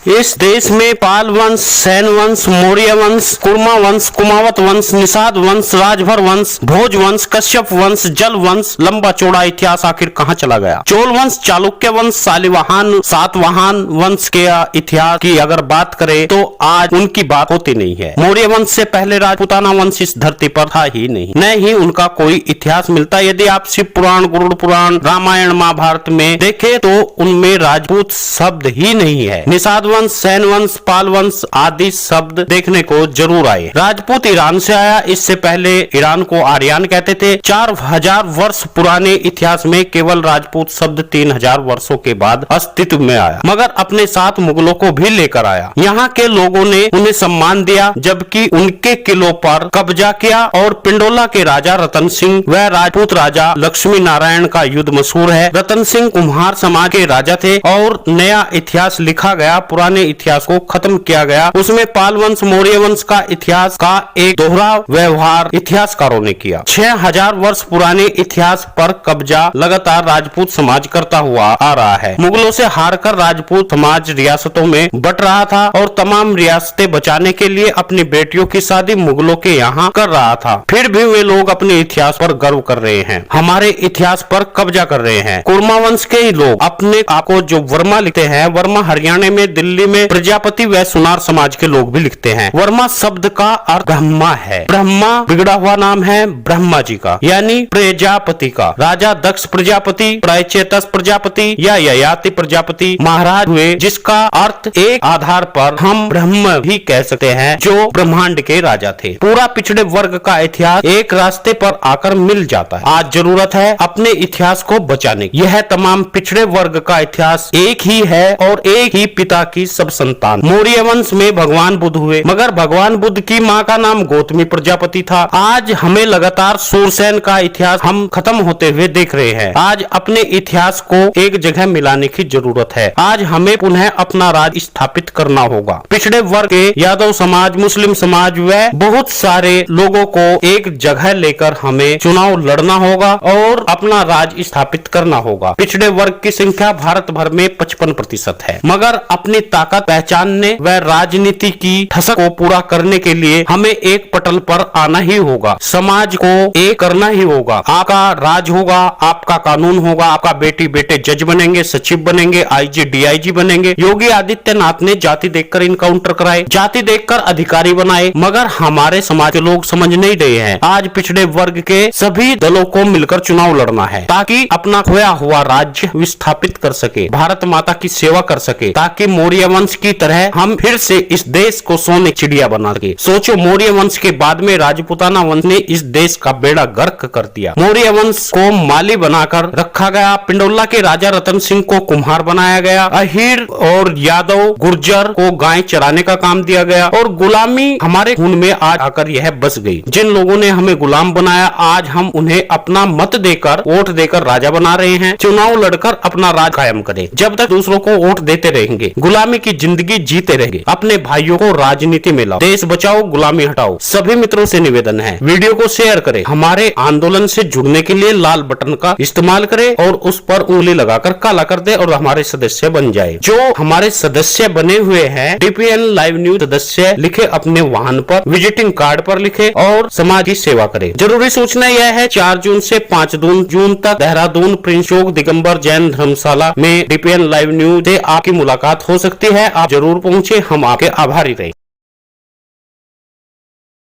इस देश में पाल वंश, सैन वंश, मौर्य वंश, कुर्मा वंश, कुमावत वंश, निषाद वंश, राजभर वंश, भोज वंश, कश्यप वंश, जल वंश, लंबा चौड़ा इतिहास आखिर कहाँ चला गया। चोल वंश, चालुक्य वंश, शालिवाहन, सातवाहन वंश के इतिहास की अगर बात करें तो आज उनकी बात होती नहीं है। मौर्य वंश से पहले राजपूताना वंश इस धरती पर था ही नहीं, न ही उनका कोई इतिहास मिलता। यदि आप शिव पुराण, गरुड़ पुराण, रामायण, महाभारत में देखें तो उनमें राजपूत शब्द ही नहीं है। निषाद वंश, सैन वंश, पाल वंश आदि शब्द देखने को जरूर आए। राजपूत ईरान से आया, इससे पहले ईरान को आर्यन कहते थे। 4000 वर्ष पुराने इतिहास में केवल राजपूत शब्द 3000 वर्षों के बाद अस्तित्व में आया, मगर अपने साथ मुगलों को भी लेकर आया। यहाँ के लोगों ने उन्हें सम्मान दिया, जबकि उनके किलों पर कब्जा किया। और पिंडोला के राजा रतन सिंह व राजपूत राजा लक्ष्मी नारायण का युद्ध मशहूर है। रतन सिंह कुम्हार समाज के राजा थे और नया इतिहास लिखा गया, पुराने इतिहास को खत्म किया गया। उसमें पाल वंश, मौर्य वंश का इतिहास का एक दोहरा व्यवहार इतिहासकारों ने किया। 6000 वर्ष पुराने इतिहास पर कब्जा लगातार राजपूत समाज करता हुआ आ रहा है। मुगलों से हारकर राजपूत समाज रियासतों में बट रहा था और तमाम रियासतें बचाने के लिए अपनी बेटियों की शादी मुगलों के यहाँ कर रहा था। फिर भी वे लोग अपने इतिहास पर गर्व कर रहे हैं, हमारे इतिहास पर कब्जा कर रहे हैं। कुर्मा वंश के ही लोग अपने आप को जो वर्मा लिखते हैं, वर्मा हरियाणा में, दिल्ली में प्रजापति व सुनार समाज के लोग भी लिखते हैं। वर्मा शब्द का अर्थ ब्रह्मा है। ब्रह्मा बिगड़ा हुआ नाम है ब्रह्मा जी का, यानी प्रजापति का। राजा दक्ष प्रजापति, प्रायचेतस प्रजापति या ययाति प्रजापति महाराज हुए, जिसका अर्थ एक आधार पर हम ब्रह्म भी कह सकते हैं, जो ब्रह्मांड के राजा थे। पूरा पिछड़े वर्ग का इतिहास एक रास्ते पर आकर मिल जाता है। आज जरूरत है अपने इतिहास को बचाने की। यह तमाम पिछड़े वर्ग का इतिहास एक ही है और एक ही पिता की सब संतान। मौर्य वंश में भगवान बुद्ध हुए, मगर भगवान बुद्ध की माँ का नाम गौतमी प्रजापति था। आज हमें लगातार सूरसेन का इतिहास हम खत्म होते हुए देख रहे हैं। आज अपने इतिहास को एक जगह मिलाने की जरूरत है। आज हमें पुनः अपना राज स्थापित करना होगा। पिछड़े वर्ग के यादव समाज, मुस्लिम समाज व बहुत सारे लोगों को एक जगह लेकर हमें चुनाव लड़ना होगा और अपना राज स्थापित करना होगा। पिछड़े वर्ग की संख्या भारत भर में 55% है, मगर अपनी ताकत पहचानने व राजनीति की ठसक को पूरा करने के लिए हमें एक पटल पर आना ही होगा। समाज को एक करना ही होगा। आपका राज होगा, आपका कानून होगा, आपका बेटी बेटे जज बनेंगे, सचिव बनेंगे, आईजी डीआईजी बनेंगे। योगी आदित्यनाथ ने जाति देखकर इनकाउंटर कराए, जाति देखकर अधिकारी बनाए, मगर हमारे समाज के लोग समझ नहीं रहे हैं। आज पिछड़े वर्ग के सभी दलों को मिलकर चुनाव लड़ना है, ताकि अपना खोया हुआ राज्य विस्थापित कर सके, भारत माता की सेवा कर सके, ताकि मौर्य वंश की तरह हम फिर से इस देश को सोने चिड़िया बना सके। सोचो, मौर्य वंश के बाद में राजपूताना वंश ने इस देश का बेड़ा गर्क कर दिया। मौर्य वंश को माली बनाकर रखा गया, पिंडोला के राजा रतन सिंह को कुम्हार बनाया गया, अहीर और यादव गुर्जर को गाय चराने का काम दिया गया, और गुलामी हमारे खून में आज आकर यह बस गई। जिन लोगों ने हमें गुलाम बनाया, आज हम उन्हें अपना मत देकर, वोट देकर राजा बना रहे हैं। चुनाव लड़कर अपना राज कायम करें। जब तक दूसरों को वोट देते रहेंगे, गुलामी की जिंदगी जीते रहेंगे। अपने भाइयों को राजनीति में लाओ, देश बचाओ, गुलामी हटाओ। सभी मित्रों से निवेदन है, वीडियो को शेयर करें। हमारे आंदोलन से जुड़ने के लिए लाल बटन का इस्तेमाल करें और उस पर उंगली लगाकर काला कर दे और हमारे सदस्य बन जाए। जो हमारे सदस्य बने हुए हैं, डीपीएन लाइव न्यूज सदस्य लिखे अपने वाहन पर, विजिटिंग कार्ड पर लिखे और समाज की सेवा करें। जरूरी सूचना यह है, 4 जून से 5 जून तक देहरादून प्रिंस चौक दिगंबर जैन धर्मशाला में डीपीएन लाइव न्यूज से आपकी मुलाकात हो सकती है। आप जरूर पहुंचे, हम आपके आभारी रहे।